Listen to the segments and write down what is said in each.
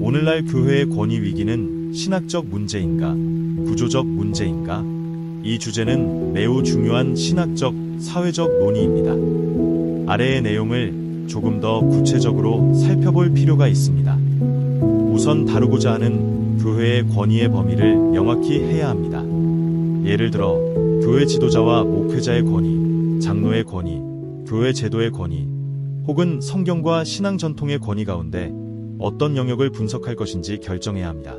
오늘날 교회의 권위 위기는 신학적 문제인가, 구조적 문제인가? 이 주제는 매우 중요한 신학적, 사회적 논의입니다. 아래의 내용을 조금 더 구체적으로 살펴볼 필요가 있습니다. 우선 다루고자 하는 교회의 권위의 범위를 명확히 해야 합니다. 예를 들어 교회 지도자와 목회자의 권위, 장로의 권위, 교회 제도의 권위, 혹은 성경과 신앙 전통의 권위 가운데 어떤 영역을 분석할 것인지 결정해야 합니다.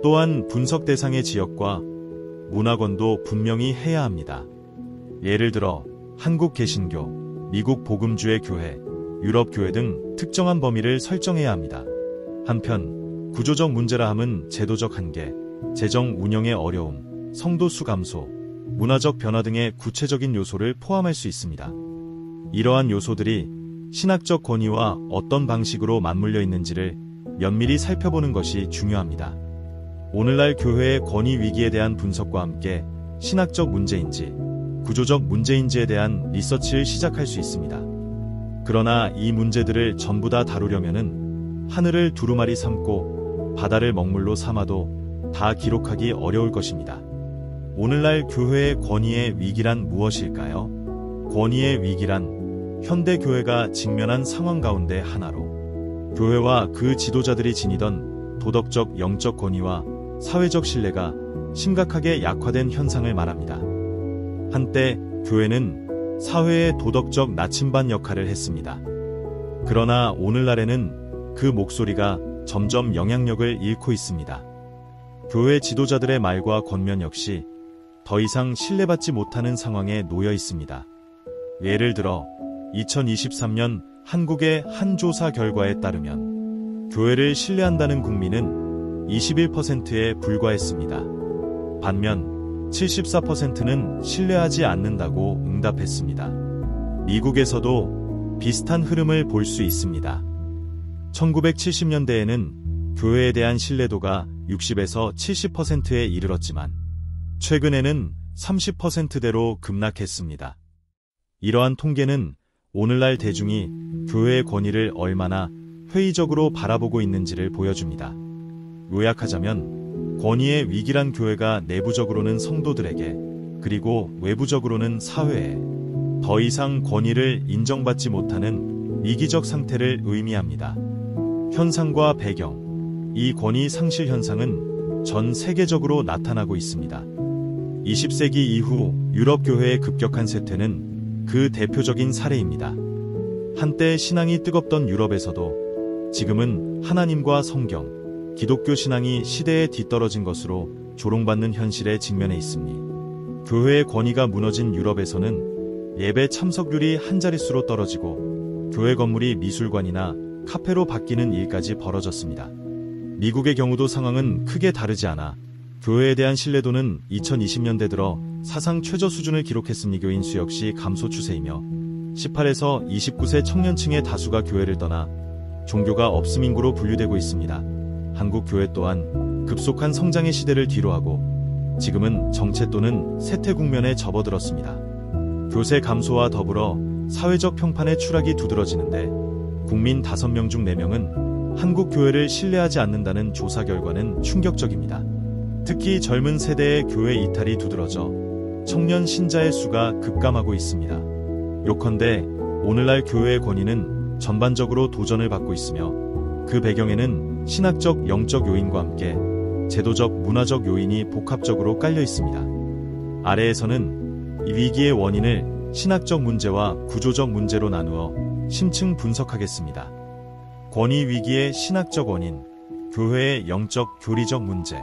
또한 분석 대상의 지역과 문화권도 분명히 해야 합니다. 예를 들어 한국 개신교, 미국 복음주의 교회, 유럽 교회 등 특정한 범위를 설정해야 합니다. 한편 구조적 문제라 함은 제도적 한계, 재정 운영의 어려움, 성도 수 감소, 문화적 변화 등의 구체적인 요소를 포함할 수 있습니다. 이러한 요소들이 신학적 권위와 어떤 방식으로 맞물려 있는지를 면밀히 살펴보는 것이 중요합니다. 오늘날 교회의 권위 위기에 대한 분석과 함께 신학적 문제인지, 구조적 문제인지에 대한 리서치를 시작할 수 있습니다. 그러나 이 문제들을 전부 다 다루려면은 하늘을 두루마리 삼고 바다를 먹물로 삼아도 다 기록하기 어려울 것입니다. 오늘날 교회의 권위의 위기란 무엇일까요? 권위의 위기란 현대 교회가 직면한 상황 가운데 하나로 교회와 그 지도자들이 지니던 도덕적 영적 권위와 사회적 신뢰가 심각하게 약화된 현상을 말합니다. 한때 교회는 사회의 도덕적 나침반 역할을 했습니다. 그러나 오늘날에는 그 목소리가 점점 영향력을 잃고 있습니다. 교회 지도자들의 말과 권면 역시 더 이상 신뢰받지 못하는 상황에 놓여 있습니다. 예를 들어 2023년 한국의 한 조사 결과에 따르면 교회를 신뢰한다는 국민은 21%에 불과했습니다. 반면 74%는 신뢰하지 않는다고 응답했습니다. 미국에서도 비슷한 흐름을 볼 수 있습니다. 1970년대에는 교회에 대한 신뢰도가 60에서 70%에 이르렀지만 최근에는 30%대로 급락했습니다. 이러한 통계는 오늘날 대중이 교회의 권위를 얼마나 회의적으로 바라보고 있는지를 보여줍니다. 요약하자면 권위의 위기란 교회가 내부적으로는 성도들에게 그리고 외부적으로는 사회에 더 이상 권위를 인정받지 못하는 위기적 상태를 의미합니다. 현상과 배경, 이 권위 상실 현상은 전 세계적으로 나타나고 있습니다. 20세기 이후 유럽 교회의 급격한 쇠퇴는 그 대표적인 사례입니다. 한때 신앙이 뜨겁던 유럽에서도 지금은 하나님과 성경, 기독교 신앙이 시대에 뒤떨어진 것으로 조롱받는 현실에 직면해 있습니다. 교회의 권위가 무너진 유럽에서는 예배 참석률이 한 자릿수로 떨어지고 교회 건물이 미술관이나 카페로 바뀌는 일까지 벌어졌습니다. 미국의 경우도 상황은 크게 다르지 않아 교회에 대한 신뢰도는 2020년대 들어 사상 최저 수준을 기록했으니 교인 수 역시 감소 추세이며 18에서 29세 청년층의 다수가 교회를 떠나 종교가 없음 인구로 분류되고 있습니다. 한국 교회 또한 급속한 성장의 시대를 뒤로하고 지금은 정체 또는 쇠퇴 국면에 접어들었습니다. 교세 감소와 더불어 사회적 평판의 추락이 두드러지는데 국민 5명 중 4명은 한국 교회를 신뢰하지 않는다는 조사 결과는 충격적입니다. 특히 젊은 세대의 교회 이탈이 두드러져 청년 신자의 수가 급감하고 있습니다. 요컨대 오늘날 교회의 권위는 전반적으로 도전을 받고 있으며 그 배경에는 신학적 영적 요인과 함께 제도적 문화적 요인이 복합적으로 깔려 있습니다. 아래에서는 이 위기의 원인을 신학적 문제와 구조적 문제로 나누어 심층 분석하겠습니다. 권위 위기의 신학적 원인, 교회의 영적 교리적 문제.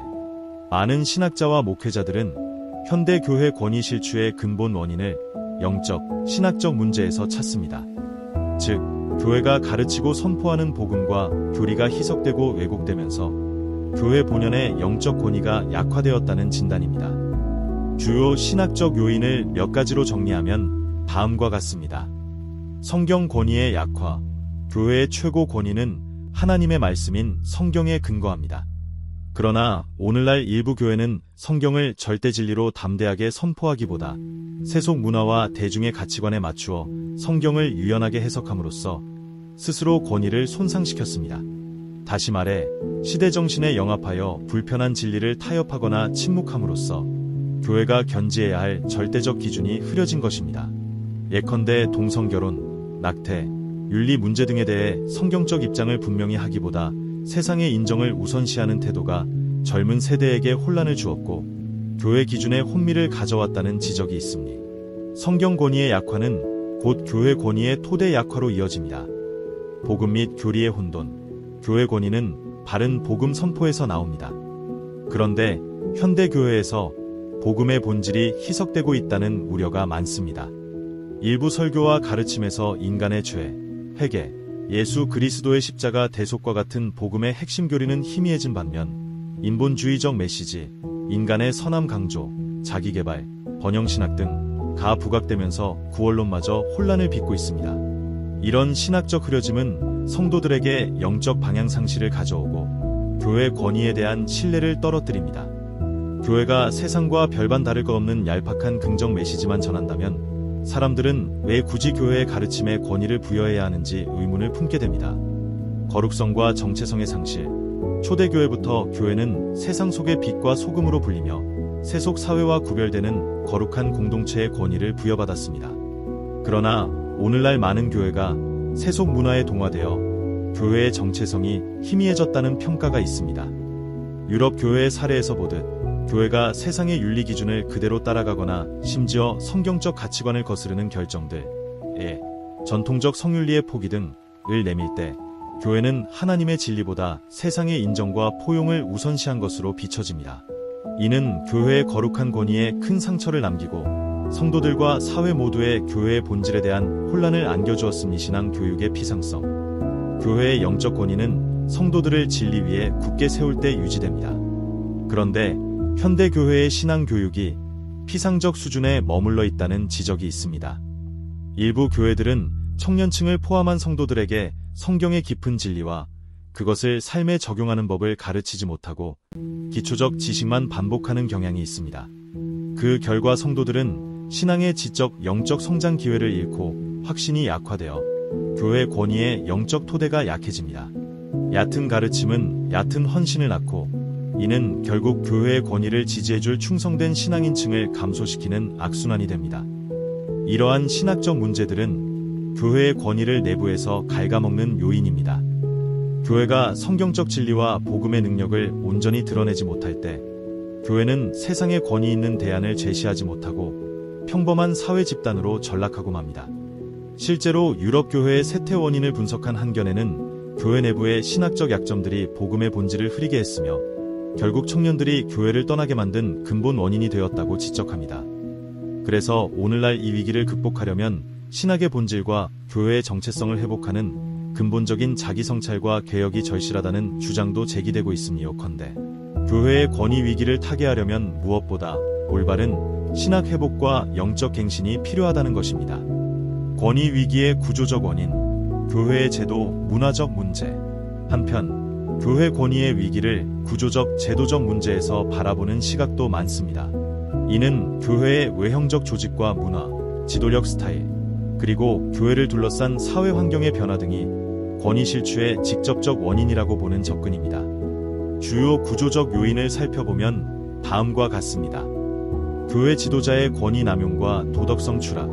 많은 신학자와 목회자들은 현대 교회 권위 실추의 근본 원인을 영적, 신학적 문제에서 찾습니다. 즉, 교회가 가르치고 선포하는 복음과 교리가 희석되고 왜곡되면서 교회 본연의 영적 권위가 약화되었다는 진단입니다. 주요 신학적 요인을 몇 가지로 정리하면 다음과 같습니다. 성경 권위의 약화. 교회의 최고 권위는 하나님의 말씀인 성경에 근거합니다. 그러나 오늘날 일부 교회는 성경을 절대 진리로 담대하게 선포하기보다 세속 문화와 대중의 가치관에 맞추어 성경을 유연하게 해석함으로써 스스로 권위를 손상시켰습니다. 다시 말해 시대 정신에 영합하여 불편한 진리를 타협하거나 침묵함으로써 교회가 견지해야 할 절대적 기준이 흐려진 것입니다. 예컨대 동성결혼, 낙태, 윤리 문제 등에 대해 성경적 입장을 분명히 하기보다 세상의 인정을 우선시하는 태도가 젊은 세대에게 혼란을 주었고 교회 기준에 혼미를 가져왔다는 지적이 있습니다. 성경 권위의 약화는 곧 교회 권위의 토대 약화로 이어집니다. 복음 및 교리의 혼돈, 교회 권위는 바른 복음 선포에서 나옵니다. 그런데 현대 교회에서 복음의 본질이 희석되고 있다는 우려가 많습니다. 일부 설교와 가르침에서 인간의 죄, 회개, 예수 그리스도의 십자가 대속과 같은 복음의 핵심 교리는 희미해진 반면 인본주의적 메시지, 인간의 선함 강조, 자기개발, 번영신학 등 가부각되면서 구원론마저 혼란을 빚고 있습니다. 이런 신학적 흐려짐은 성도들에게 영적 방향 상실을 가져오고 교회 권위에 대한 신뢰를 떨어뜨립니다. 교회가 세상과 별반 다를 것 없는 얄팍한 긍정 메시지만 전한다면 사람들은 왜 굳이 교회의 가르침에 권위를 부여해야 하는지 의문을 품게 됩니다. 거룩성과 정체성의 상실, 초대교회부터 교회는 세상 속의 빛과 소금으로 불리며 세속 사회와 구별되는 거룩한 공동체의 권위를 부여받았습니다. 그러나 오늘날 많은 교회가 세속 문화에 동화되어 교회의 정체성이 희미해졌다는 평가가 있습니다. 유럽 교회의 사례에서 보듯 교회가 세상의 윤리 기준을 그대로 따라가거나 심지어 성경적 가치관을 거스르는 결정들에 전통적 성윤리의 포기 등을 내밀 때 교회는 하나님의 진리보다 세상의 인정과 포용을 우선시한 것으로 비춰집니다. 이는 교회의 거룩한 권위에 큰 상처를 남기고 성도들과 사회 모두의 교회의 본질에 대한 혼란을 안겨주었음이 신앙 교육의 피상성. 교회의 영적 권위는 성도들을 진리 위에 굳게 세울 때 유지됩니다. 그런데 현대 교회의 신앙 교육이 피상적 수준에 머물러 있다는 지적이 있습니다. 일부 교회들은 청년층을 포함한 성도들에게 성경의 깊은 진리와 그것을 삶에 적용하는 법을 가르치지 못하고 기초적 지식만 반복하는 경향이 있습니다. 그 결과 성도들은 신앙의 지적 영적 성장 기회를 잃고 확신이 약화되어 교회 권위의 영적 토대가 약해집니다. 얕은 가르침은 얕은 헌신을 낳고 이는 결국 교회의 권위를 지지해줄 충성된 신앙인층을 감소시키는 악순환이 됩니다. 이러한 신학적 문제들은 교회의 권위를 내부에서 갉아먹는 요인입니다. 교회가 성경적 진리와 복음의 능력을 온전히 드러내지 못할 때 교회는 세상에 권위 있는 대안을 제시하지 못하고 평범한 사회 집단으로 전락하고 맙니다. 실제로 유럽 교회의 쇠퇴 원인을 분석한 한견에는 교회 내부의 신학적 약점들이 복음의 본질을 흐리게 했으며 결국 청년들이 교회를 떠나게 만든 근본 원인이 되었다고 지적합니다. 그래서 오늘날 이 위기를 극복하려면 신학의 본질과 교회의 정체성을 회복하는 근본적인 자기성찰과 개혁이 절실하다는 주장도 제기되고 있음이오컨대 교회의 권위 위기를 타개하려면 무엇보다 올바른 신학 회복과 영적 갱신이 필요하다는 것입니다. 권위 위기의 구조적 원인, 교회의 제도, 문화적 문제. 한편 교회 권위의 위기를 구조적, 제도적 문제에서 바라보는 시각도 많습니다. 이는 교회의 외형적 조직과 문화, 지도력 스타일, 그리고 교회를 둘러싼 사회 환경의 변화 등이 권위 실추의 직접적 원인이라고 보는 접근입니다. 주요 구조적 요인을 살펴보면 다음과 같습니다. 교회 지도자의 권위 남용과 도덕성 추락,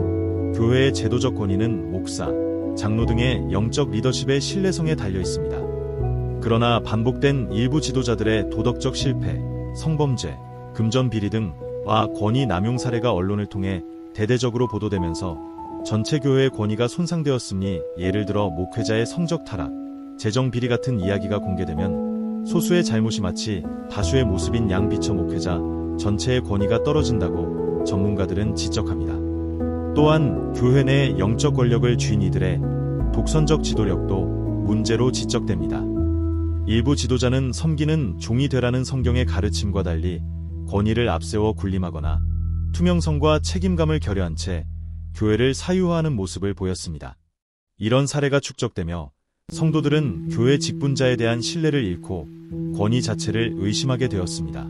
교회의 제도적 권위는 목사, 장로 등의 영적 리더십의 신뢰성에 달려 있습니다. 그러나 반복된 일부 지도자들의 도덕적 실패, 성범죄, 금전 비리 등과 권위 남용 사례가 언론을 통해 대대적으로 보도되면서 전체 교회의 권위가 손상되었음니 예를 들어 목회자의 성적 타락, 재정 비리 같은 이야기가 공개되면 소수의 잘못이 마치 다수의 모습인 양비처 목회자 전체의 권위가 떨어진다고 전문가들은 지적합니다. 또한 교회 내 영적 권력을 쥔 이들의 독선적 지도력도 문제로 지적됩니다. 일부 지도자는 섬기는 종이 되라는 성경의 가르침과 달리 권위를 앞세워 군림하거나 투명성과 책임감을 결여한 채 교회를 사유화하는 모습을 보였습니다. 이런 사례가 축적되며 성도들은 교회 직분자에 대한 신뢰를 잃고 권위 자체를 의심하게 되었습니다.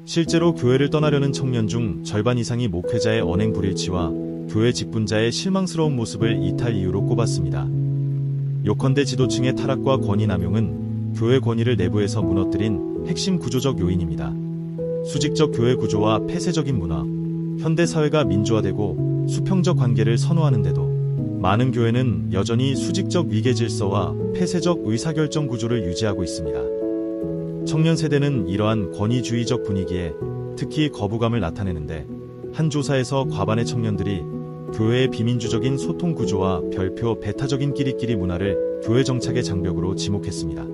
실제로 교회를 떠나려는 청년 중 절반 이상이 목회자의 언행 불일치와 교회 직분자의 실망스러운 모습을 이탈 이유로 꼽았습니다. 요컨대 지도층의 타락과 권위 남용은 교회 권위를 내부에서 무너뜨린 핵심 구조적 요인입니다. 수직적 교회 구조와 폐쇄적인 문화, 현대 사회가 민주화되고 수평적 관계를 선호하는데도 많은 교회는 여전히 수직적 위계 질서와 폐쇄적 의사결정 구조를 유지하고 있습니다. 청년 세대는 이러한 권위주의적 분위기에 특히 거부감을 나타내는데, 한 조사에서 과반의 청년들이 교회의 비민주적인 소통 구조와 별표 배타적인 끼리끼리 문화를 교회 정착의 장벽으로 지목했습니다.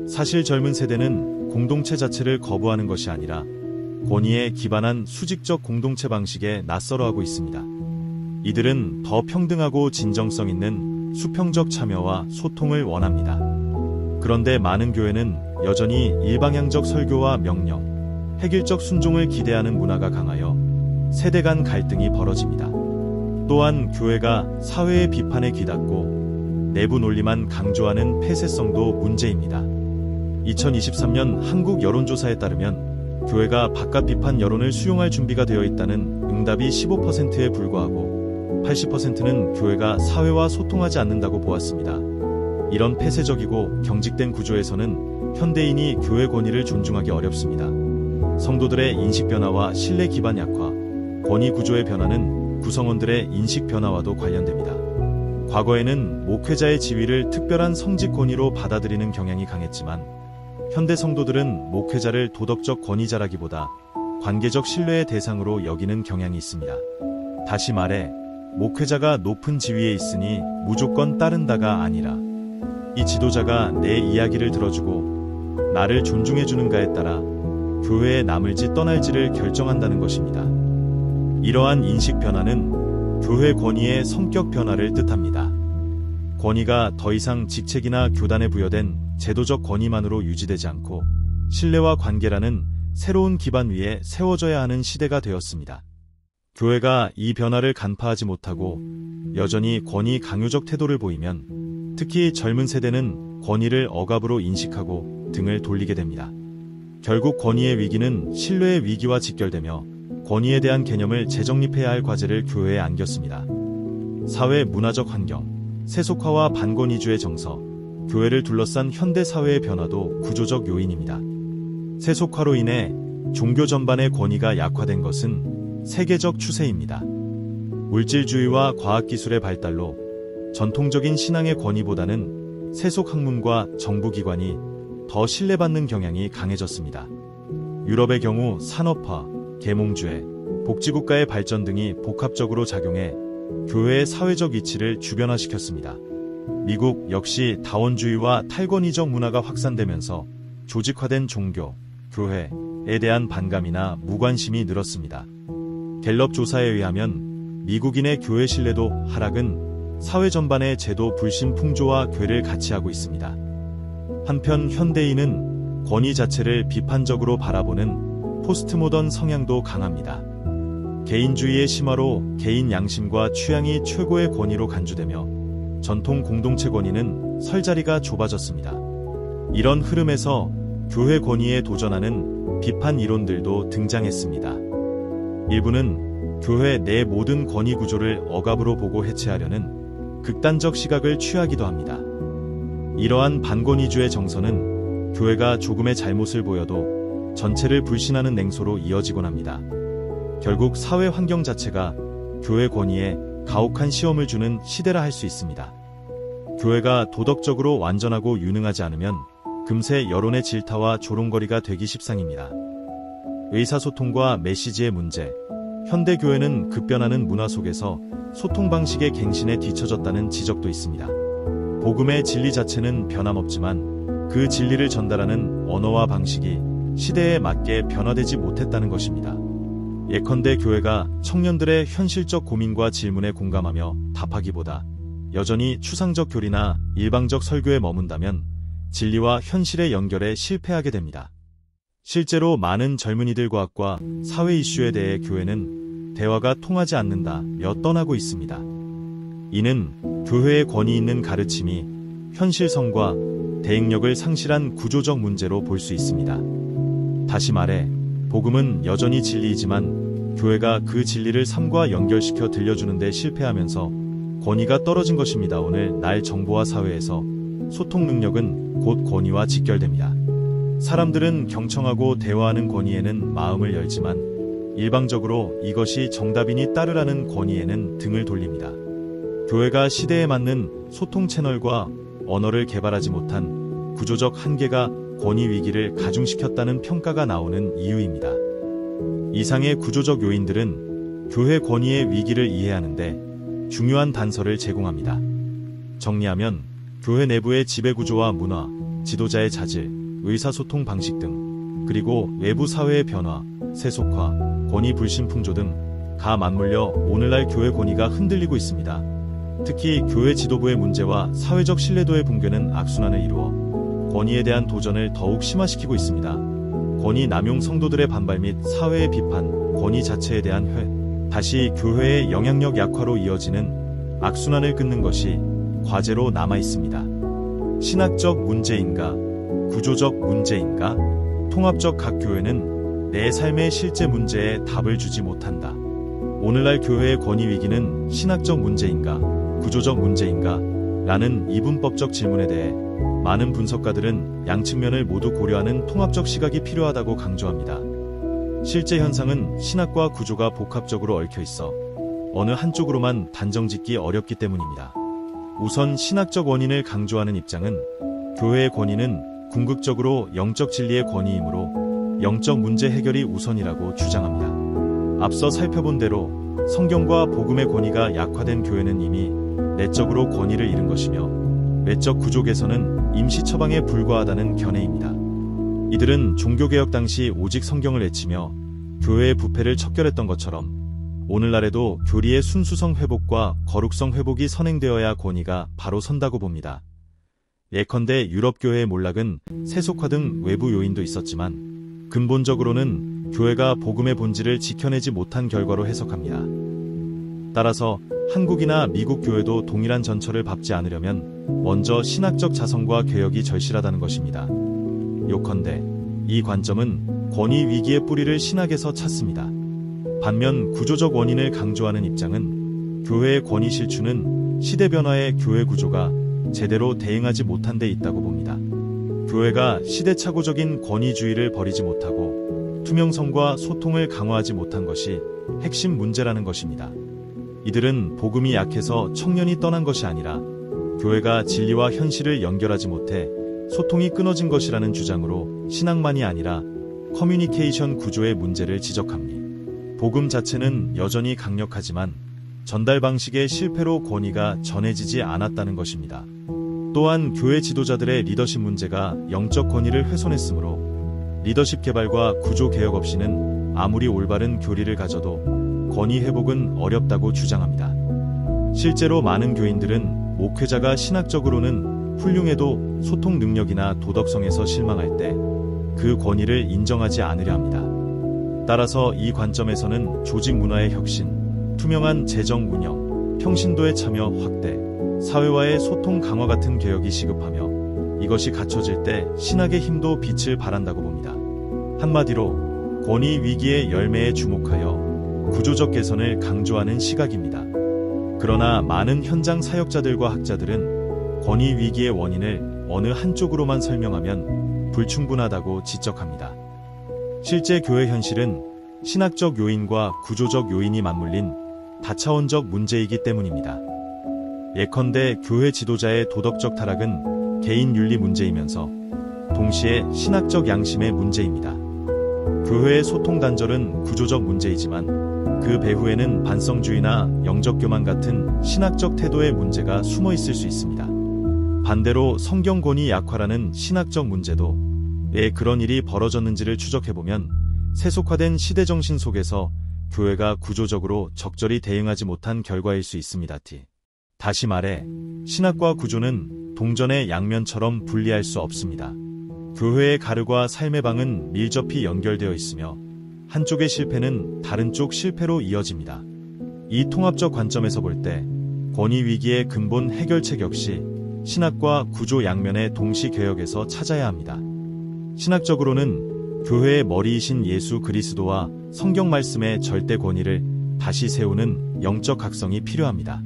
사실 젊은 세대는 공동체 자체를 거부하는 것이 아니라 권위에 기반한 수직적 공동체 방식에 낯설어하고 있습니다. 이들은 더 평등하고 진정성 있는 수평적 참여와 소통을 원합니다. 그런데 많은 교회는 여전히 일방향적 설교와 명령, 획일적 순종을 기대하는 문화가 강하여 세대 간 갈등이 벌어집니다. 또한 교회가 사회의 비판에 귀닫고 내부 논리만 강조하는 폐쇄성도 문제입니다. 2023년 한국 여론조사에 따르면 교회가 바깥 비판 여론을 수용할 준비가 되어 있다는 응답이 15%에 불과하고 80%는 교회가 사회와 소통하지 않는다고 보았습니다. 이런 폐쇄적이고 경직된 구조에서는 현대인이 교회 권위를 존중하기 어렵습니다. 성도들의 인식 변화와 신뢰 기반 약화, 권위 구조의 변화는 구성원들의 인식 변화와도 관련됩니다. 과거에는 목회자의 지위를 특별한 성직 권위로 받아들이는 경향이 강했지만, 현대 성도들은 목회자를 도덕적 권위자라기보다 관계적 신뢰의 대상으로 여기는 경향이 있습니다. 다시 말해, 목회자가 높은 지위에 있으니 무조건 따른다가 아니라 이 지도자가 내 이야기를 들어주고 나를 존중해주는가에 따라 교회에 남을지 떠날지를 결정한다는 것입니다. 이러한 인식 변화는 교회 권위의 성격 변화를 뜻합니다. 권위가 더 이상 직책이나 교단에 부여된 제도적 권위만으로 유지되지 않고 신뢰와 관계라는 새로운 기반 위에 세워져야 하는 시대가 되었습니다. 교회가 이 변화를 간파하지 못하고 여전히 권위 강요적 태도를 보이면 특히 젊은 세대는 권위를 억압으로 인식하고 등을 돌리게 됩니다. 결국 권위의 위기는 신뢰의 위기와 직결되며 권위에 대한 개념을 재정립해야 할 과제를 교회에 안겼습니다. 사회 문화적 환경, 세속화와 반권위주의 정서, 교회를 둘러싼 현대 사회의 변화도 구조적 요인입니다. 세속화로 인해 종교 전반의 권위가 약화된 것은 세계적 추세입니다. 물질주의와 과학기술의 발달로 전통적인 신앙의 권위보다는 세속 학문과 정부기관이 더 신뢰받는 경향이 강해졌습니다. 유럽의 경우 산업화, 계몽주의, 복지국가의 발전 등이 복합적으로 작용해 교회의 사회적 위치를 주변화시켰습니다. 미국 역시 다원주의와 탈권위적 문화가 확산되면서 조직화된 종교, 교회에 대한 반감이나 무관심이 늘었습니다. 갤럽 조사에 의하면 미국인의 교회 신뢰도 하락은 사회 전반의 제도 불신 풍조와 괴를 같이 하고 있습니다. 한편 현대인은 권위 자체를 비판적으로 바라보는 포스트모던 성향도 강합니다. 개인주의의 심화로 개인 양심과 취향이 최고의 권위로 간주되며 전통 공동체 권위는 설 자리가 좁아졌습니다. 이런 흐름에서 교회 권위에 도전하는 비판 이론들도 등장했습니다. 일부는 교회 내 모든 권위 구조를 억압으로 보고 해체하려는 극단적 시각을 취하기도 합니다. 이러한 반권위주의 정서는 교회가 조금의 잘못을 보여도 전체를 불신하는 냉소로 이어지곤 합니다. 결국 사회 환경 자체가 교회 권위에 가혹한 시험을 주는 시대라 할 수 있습니다. 교회가 도덕적으로 완전하고 유능하지 않으면 금세 여론의 질타와 조롱거리가 되기 십상입니다. 의사소통과 메시지의 문제, 현대 교회는 급변하는 문화 속에서 소통 방식의 갱신에 뒤처졌다는 지적도 있습니다. 복음의 진리 자체는 변함없지만 그 진리를 전달하는 언어와 방식이 시대에 맞게 변화되지 못했다는 것입니다. 예컨대 교회가 청년들의 현실적 고민과 질문에 공감하며 답하기보다 여전히 추상적 교리나 일방적 설교에 머문다면 진리와 현실의 연결에 실패하게 됩니다. 실제로 많은 젊은이들 과학과 사회 이슈에 대해 교회는 대화가 통하지 않는다며 떠나고 있습니다. 이는 교회의 권위 있는 가르침이 현실성과 대응력을 상실한 구조적 문제로 볼 수 있습니다. 다시 말해, 복음은 여전히 진리이지만 교회가 그 진리를 삶과 연결시켜 들려주는 데 실패하면서 권위가 떨어진 것입니다. 오늘 날 정보화 사회에서 소통 능력은 곧 권위와 직결됩니다. 사람들은 경청하고 대화하는 권위에는 마음을 열지만 일방적으로 이것이 정답이니 따르라는 권위에는 등을 돌립니다. 교회가 시대에 맞는 소통 채널과 언어를 개발하지 못한 구조적 한계가 권위 위기를 가중시켰다는 평가가 나오는 이유입니다. 이상의 구조적 요인들은 교회 권위의 위기를 이해하는데 중요한 단서를 제공합니다. 정리하면 교회 내부의 지배구조와 문화, 지도자의 자질, 의사소통 방식 등, 그리고 외부 사회의 변화, 세속화, 권위 불신 풍조 등가 맞물려 오늘날 교회 권위가 흔들리고 있습니다. 특히 교회 지도부의 문제와 사회적 신뢰도의 붕괴는 악순환을 이루어 권위에 대한 도전을 더욱 심화시키고 있습니다. 권위 남용 성도들의 반발 및 사회의 비판, 권위 자체에 대한 회의, 다시 교회의 영향력 약화로 이어지는 악순환을 끊는 것이 과제로 남아 있습니다. 신학적 문제인가? 구조적 문제인가? 통합적 각 교회는 내 삶의 실제 문제에 답을 주지 못한다. 오늘날 교회의 권위 위기는 신학적 문제인가? 구조적 문제인가? 라는 이분법적 질문에 대해 많은 분석가들은 양측면을 모두 고려하는 통합적 시각이 필요하다고 강조합니다. 실제 현상은 신학과 구조가 복합적으로 얽혀 있어 어느 한쪽으로만 단정짓기 어렵기 때문입니다. 우선 신학적 원인을 강조하는 입장은 교회의 권위는 궁극적으로 영적 진리의 권위이므로 영적 문제 해결이 우선이라고 주장합니다. 앞서 살펴본 대로 성경과 복음의 권위가 약화된 교회는 이미 내적으로 권위를 잃은 것이며 외적 구조 개선은 임시 처방에 불과하다는 견해입니다. 이들은 종교개혁 당시 오직 성경을 외치며 교회의 부패를 척결했던 것처럼 오늘날에도 교리의 순수성 회복과 거룩성 회복이 선행되어야 권위가 바로 선다고 봅니다. 예컨대 유럽교회의 몰락은 세속화 등 외부 요인도 있었지만 근본적으로는 교회가 복음의 본질을 지켜내지 못한 결과로 해석합니다. 따라서 한국이나 미국 교회도 동일한 전철을 밟지 않으려면 먼저 신학적 자성과 개혁이 절실하다는 것입니다. 요컨대 이 관점은 권위 위기의 뿌리를 신학에서 찾습니다. 반면 구조적 원인을 강조하는 입장은 교회의 권위 실추는 시대 변화에 교회 구조가 제대로 대응하지 못한 데 있다고 봅니다. 교회가 시대착오적인 권위주의를 버리지 못하고 투명성과 소통을 강화하지 못한 것이 핵심 문제라는 것입니다. 이들은 복음이 약해서 청년이 떠난 것이 아니라 교회가 진리와 현실을 연결하지 못해 소통이 끊어진 것이라는 주장으로 신학만이 아니라 커뮤니케이션 구조의 문제를 지적합니다. 복음 자체는 여전히 강력하지만 전달 방식의 실패로 권위가 전해지지 않았다는 것입니다. 또한 교회 지도자들의 리더십 문제가 영적 권위를 훼손했으므로 리더십 개발과 구조 개혁 없이는 아무리 올바른 교리를 가져도 권위 회복은 어렵다고 주장합니다. 실제로 많은 교인들은 목회자가 신학적으로는 훌륭해도 소통 능력이나 도덕성에서 실망할 때 그 권위를 인정하지 않으려 합니다. 따라서 이 관점에서는 조직 문화의 혁신, 투명한 재정 운영, 평신도의 참여 확대, 사회와의 소통 강화 같은 개혁이 시급하며 이것이 갖춰질 때 신학의 힘도 빛을 발한다고 봅니다. 한마디로 권위 위기의 열매에 주목하여 구조적 개선을 강조하는 시각입니다. 그러나 많은 현장 사역자들과 학자들은 권위 위기의 원인을 어느 한쪽으로만 설명하면 불충분하다고 지적합니다. 실제 교회 현실은 신학적 요인과 구조적 요인이 맞물린 다차원적 문제이기 때문입니다. 예컨대 교회 지도자의 도덕적 타락은 개인 윤리 문제이면서 동시에 신학적 양심의 문제입니다. 교회의 소통 단절은 구조적 문제이지만 그 배후에는 반성주의나 영적 교만 같은 신학적 태도의 문제가 숨어 있을 수 있습니다. 반대로 성경 권위 약화라는 신학적 문제도 왜 그런 일이 벌어졌는지를 추적해보면 세속화된 시대 정신 속에서 교회가 구조적으로 적절히 대응하지 못한 결과일 수 있습니다. 다시 말해 신학과 구조는 동전의 양면처럼 분리할 수 없습니다. 교회의 가르과 삶의 방은 밀접히 연결되어 있으며 한쪽의 실패는 다른 쪽 실패로 이어집니다. 이 통합적 관점에서 볼 때 권위 위기의 근본 해결책 역시 신학과 구조 양면의 동시 개혁에서 찾아야 합니다. 신학적으로는 교회의 머리이신 예수 그리스도와 성경 말씀의 절대 권위를 다시 세우는 영적 각성이 필요합니다.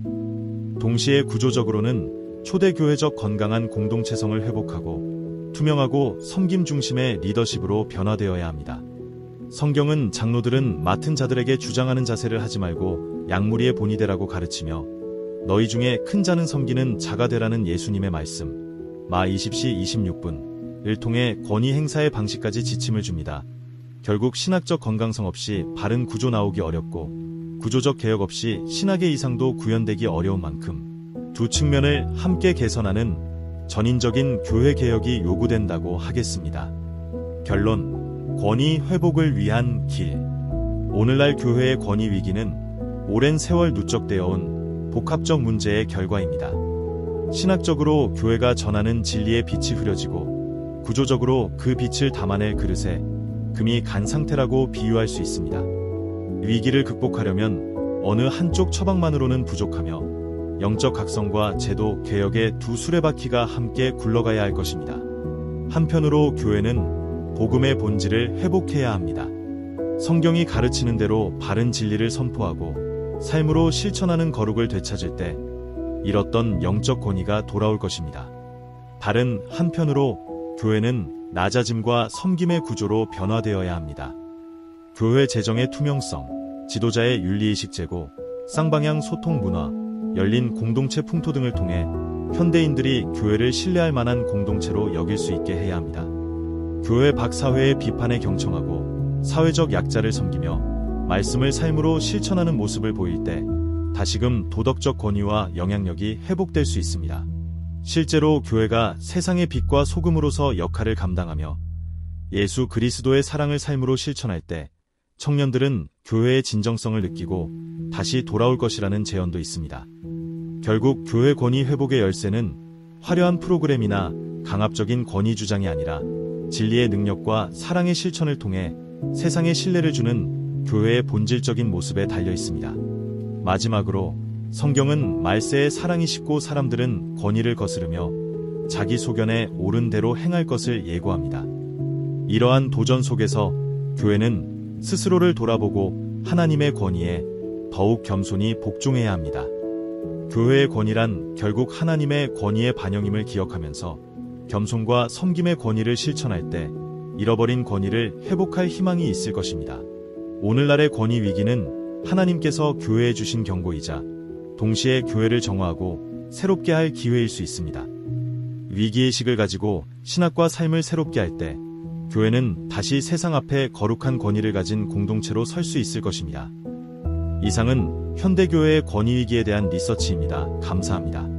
동시에 구조적으로는 초대교회적 건강한 공동체성을 회복하고 투명하고 섬김 중심의 리더십으로 변화되어야 합니다. 성경은 장로들은 맡은 자들에게 주장하는 자세를 하지 말고 양무리의 본이 되라고 가르치며 너희 중에 큰 자는 섬기는 자가 되라는 예수님의 말씀 마 20시 26분을 통해 권위 행사의 방식까지 지침을 줍니다. 결국 신학적 건강성 없이 바른 구조 나오기 어렵고 구조적 개혁 없이 신학의 이상도 구현되기 어려운 만큼 두 측면을 함께 개선하는 전인적인 교회 개혁이 요구된다고 하겠습니다. 결론, 권위 회복을 위한 길. 오늘날 교회의 권위 위기는 오랜 세월 누적되어 온 복합적 문제의 결과입니다. 신학적으로 교회가 전하는 진리의 빛이 흐려지고 구조적으로 그 빛을 담아낼 그릇에 금이 간 상태라고 비유할 수 있습니다. 위기를 극복하려면 어느 한쪽 처방만으로는 부족하며 영적 각성과 제도 개혁의 두 수레바퀴가 함께 굴러가야 할 것입니다. 한편으로 교회는 복음의 본질을 회복해야 합니다. 성경이 가르치는 대로 바른 진리를 선포하고 삶으로 실천하는 거룩을 되찾을 때 잃었던 영적 권위가 돌아올 것입니다. 다른 한편으로 교회는 낮아짐과 섬김의 구조로 변화되어야 합니다. 교회 재정의 투명성, 지도자의 윤리의식 제고, 쌍방향 소통 문화, 열린 공동체 풍토 등을 통해 현대인들이 교회를 신뢰할 만한 공동체로 여길 수 있게 해야 합니다. 교회 밖 사회의 비판에 경청하고 사회적 약자를 섬기며 말씀을 삶으로 실천하는 모습을 보일 때 다시금 도덕적 권위와 영향력이 회복될 수 있습니다. 실제로 교회가 세상의 빛과 소금으로서 역할을 감당하며 예수 그리스도의 사랑을 삶으로 실천할 때 청년들은 교회의 진정성을 느끼고 다시 돌아올 것이라는 제언도 있습니다. 결국 교회 권위 회복의 열쇠는 화려한 프로그램이나 강압적인 권위 주장이 아니라 진리의 능력과 사랑의 실천을 통해 세상에 신뢰를 주는 교회의 본질적인 모습에 달려 있습니다. 마지막으로 성경은 말세에 사랑이 식고 사람들은 권위를 거스르며 자기 소견에 옳은 대로 행할 것을 예고합니다. 이러한 도전 속에서 교회는 스스로를 돌아보고 하나님의 권위에 더욱 겸손히 복종해야 합니다. 교회의 권위란 결국 하나님의 권위의 반영임을 기억하면서 겸손과 섬김의 권위를 실천할 때 잃어버린 권위를 회복할 희망이 있을 것입니다. 오늘날의 권위 위기는 하나님께서 교회에 주신 경고이자 동시에 교회를 정화하고 새롭게 할 기회일 수 있습니다. 위기의식을 가지고 신학과 삶을 새롭게 할 때 교회는 다시 세상 앞에 거룩한 권위를 가진 공동체로 설 수 있을 것입니다. 이상은 현대교회의 권위위기에 대한 리서치입니다. 감사합니다.